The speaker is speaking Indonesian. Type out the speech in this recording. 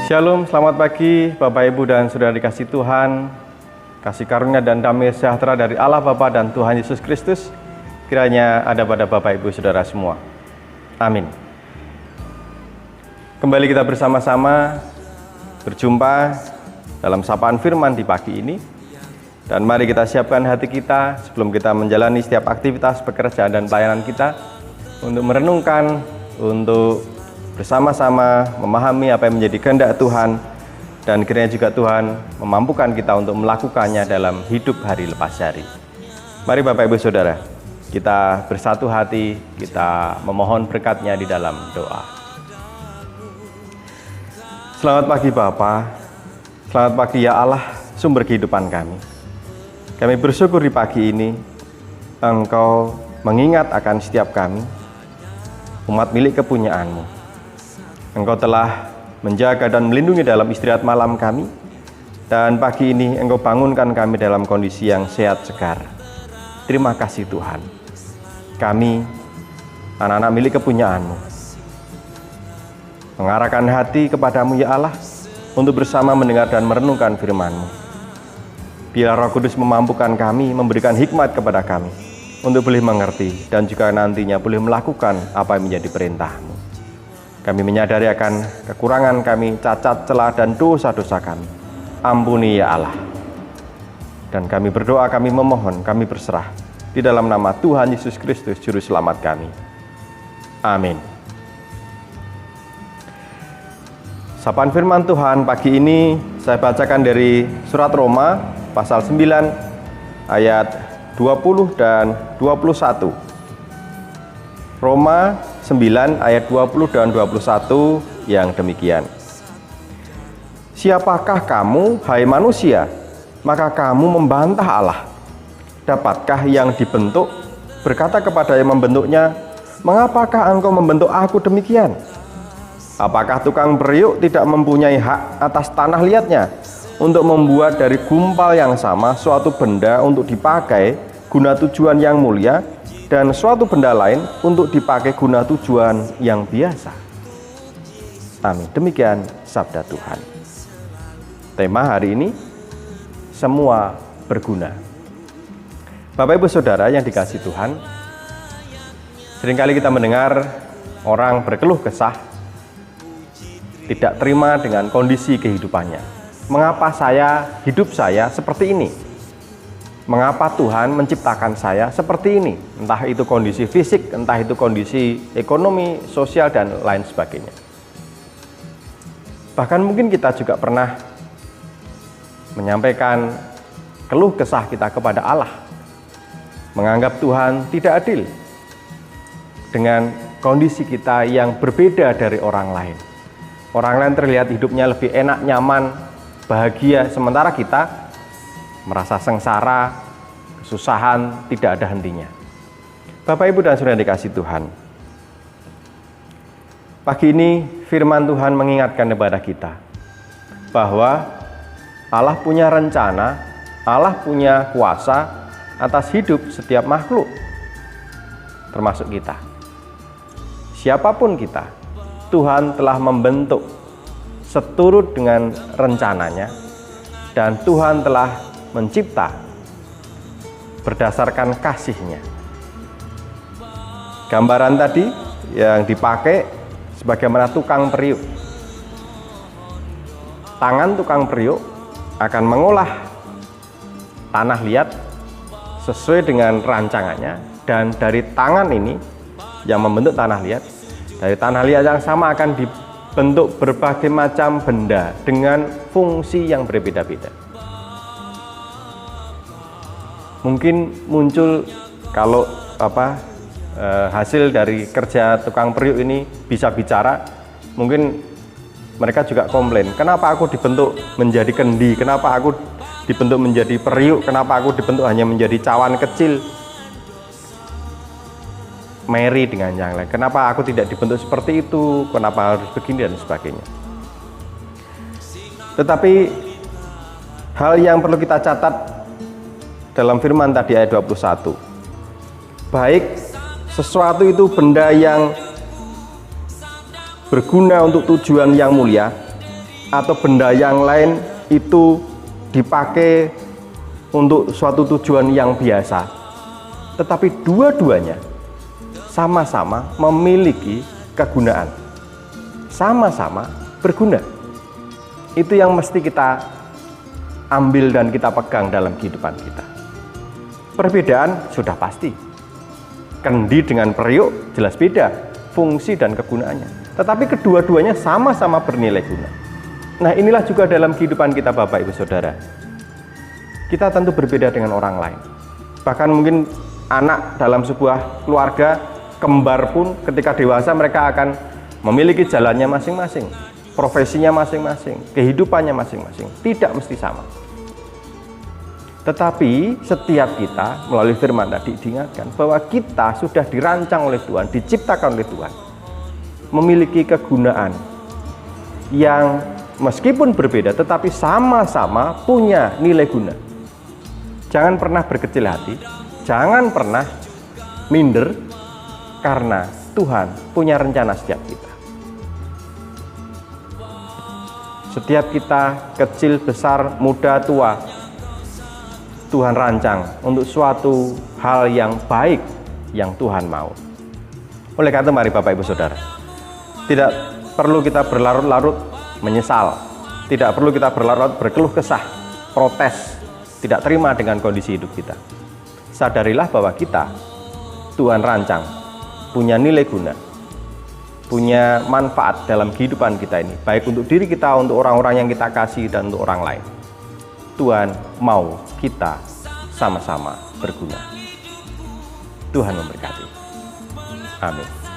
Shalom, selamat pagi Bapak Ibu dan Saudara dikasih Tuhan. Kasih karunia dan damai sejahtera dari Allah Bapa dan Tuhan Yesus Kristus kiranya ada pada Bapak Ibu Saudara semua. Amin. Kembali kita bersama-sama berjumpa dalam sapaan firman di pagi ini. Dan mari kita siapkan hati kita sebelum kita menjalani setiap aktivitas pekerjaan dan pelayanan kita untuk merenungkan, untuk bersama-sama memahami apa yang menjadi kehendak Tuhan, dan kiranya juga Tuhan memampukan kita untuk melakukannya dalam hidup hari lepas hari. Mari Bapak Ibu Saudara, kita bersatu hati, kita memohon berkat-Nya di dalam doa. Selamat pagi Bapa, selamat pagi ya Allah, sumber kehidupan kami. Kami bersyukur di pagi ini Engkau mengingat akan setiap kami, umat milik kepunyaan-Mu. Engkau telah menjaga dan melindungi dalam istirahat malam kami, dan pagi ini Engkau bangunkan kami dalam kondisi yang sehat segar. Terima kasih Tuhan. Kami, anak-anak milik kepunyaan-Mu, mengarahkan hati kepadamu ya Allah, untuk bersama mendengar dan merenungkan firman-Mu. Biar Roh Kudus memampukan kami, memberikan hikmat kepada kami, untuk boleh mengerti dan juga nantinya boleh melakukan apa yang menjadi perintah-Mu. Kami menyadari akan kekurangan kami, cacat, celah, dan dosa-dosa kami. Ampuni ya Allah. Dan kami berdoa, kami memohon, kami berserah di dalam nama Tuhan Yesus Kristus, Juru Selamat kami. Amin. Sapaan firman Tuhan pagi ini saya bacakan dari surat Roma pasal 9 ayat 20 dan 21. Roma 9 ayat 20 dan 21 yang demikian. Siapakah kamu, hai manusia, maka kamu membantah Allah? Dapatkah yang dibentuk berkata kepada yang membentuknya, mengapakah engkau membentuk aku demikian? Apakah tukang periuk tidak mempunyai hak atas tanah liatnya untuk membuat dari gumpal yang sama suatu benda untuk dipakai guna tujuan yang mulia, dan suatu benda lain untuk dipakai guna tujuan yang biasa? Amin. Demikian sabda Tuhan. Tema hari ini, semua berguna. Bapak Ibu Saudara yang dikasihi Tuhan, seringkali kita mendengar orang berkeluh kesah, tidak terima dengan kondisi kehidupannya. Mengapa hidup saya seperti ini? Mengapa Tuhan menciptakan saya seperti ini? Entah itu kondisi fisik, entah itu kondisi ekonomi, sosial, dan lain sebagainya. Bahkan mungkin kita juga pernah menyampaikan keluh kesah kita kepada Allah, menganggap Tuhan tidak adil dengan kondisi kita yang berbeda dari orang lain. Orang lain terlihat hidupnya lebih enak, nyaman, bahagia, sementara kita merasa sengsara, kesusahan, tidak ada hentinya. Bapak Ibu dan Saudara dikasihi Tuhan, pagi ini firman Tuhan mengingatkan kepada kita bahwa Allah punya rencana, Allah punya kuasa atas hidup setiap makhluk, termasuk kita. Siapapun kita, Tuhan telah membentuk seturut dengan rencananya, dan Tuhan telah mencipta berdasarkan kasih-Nya. Gambaran tadi yang dipakai sebagaimana tukang periuk. Tangan tukang periuk akan mengolah tanah liat sesuai dengan rancangannya, dan dari tangan ini yang membentuk tanah liat, dari tanah liat yang sama akan dibentuk berbagai macam benda dengan fungsi yang berbeda-beda. Mungkin muncul kalau hasil dari kerja tukang periuk ini bisa bicara, mungkin mereka juga komplain, kenapa aku dibentuk menjadi kendi, kenapa aku dibentuk menjadi periuk, kenapa aku dibentuk hanya menjadi cawan kecil, Mary dengan yang lain, kenapa aku tidak dibentuk seperti itu, kenapa harus begini dan sebagainya. Tetapi hal yang perlu kita catat dalam firman tadi ayat 21, baik sesuatu itu benda yang berguna untuk tujuan yang mulia, atau benda yang lain itu dipakai untuk suatu tujuan yang biasa, tetapi dua-duanya sama-sama memiliki kegunaan, sama-sama berguna. Itu yang mesti kita ambil dan kita pegang dalam kehidupan kita. Perbedaan sudah pasti. Kendi dengan periuk jelas beda fungsi dan kegunaannya. Tetapi kedua-duanya sama-sama bernilai guna. Nah, inilah juga dalam kehidupan kita Bapak Ibu Saudara. Kita tentu berbeda dengan orang lain. Bahkan mungkin anak dalam sebuah keluarga, kembar pun ketika dewasa mereka akan memiliki jalannya masing-masing, profesinya masing-masing, kehidupannya masing-masing, tidak mesti sama. Tetapi setiap kita melalui firman tadi diingatkan bahwa kita sudah dirancang oleh Tuhan, diciptakan oleh Tuhan, memiliki kegunaan yang meskipun berbeda tetapi sama-sama punya nilai guna. Jangan pernah berkecil hati, jangan pernah minder, karena Tuhan punya rencana setiap kita. Setiap kita kecil, besar, muda, tua, Tuhan rancang untuk suatu hal yang baik yang Tuhan mau. Oleh karena itu mari Bapak Ibu Saudara, tidak perlu kita berlarut-larut menyesal, tidak perlu kita berlarut-larut berkeluh kesah, protes, tidak terima dengan kondisi hidup kita. Sadarilah bahwa kita Tuhan rancang, punya nilai guna, punya manfaat dalam kehidupan kita ini, baik untuk diri kita, untuk orang-orang yang kita kasih, dan untuk orang lain. Tuhan mau kita sama-sama berguna. Tuhan memberkati. Amin.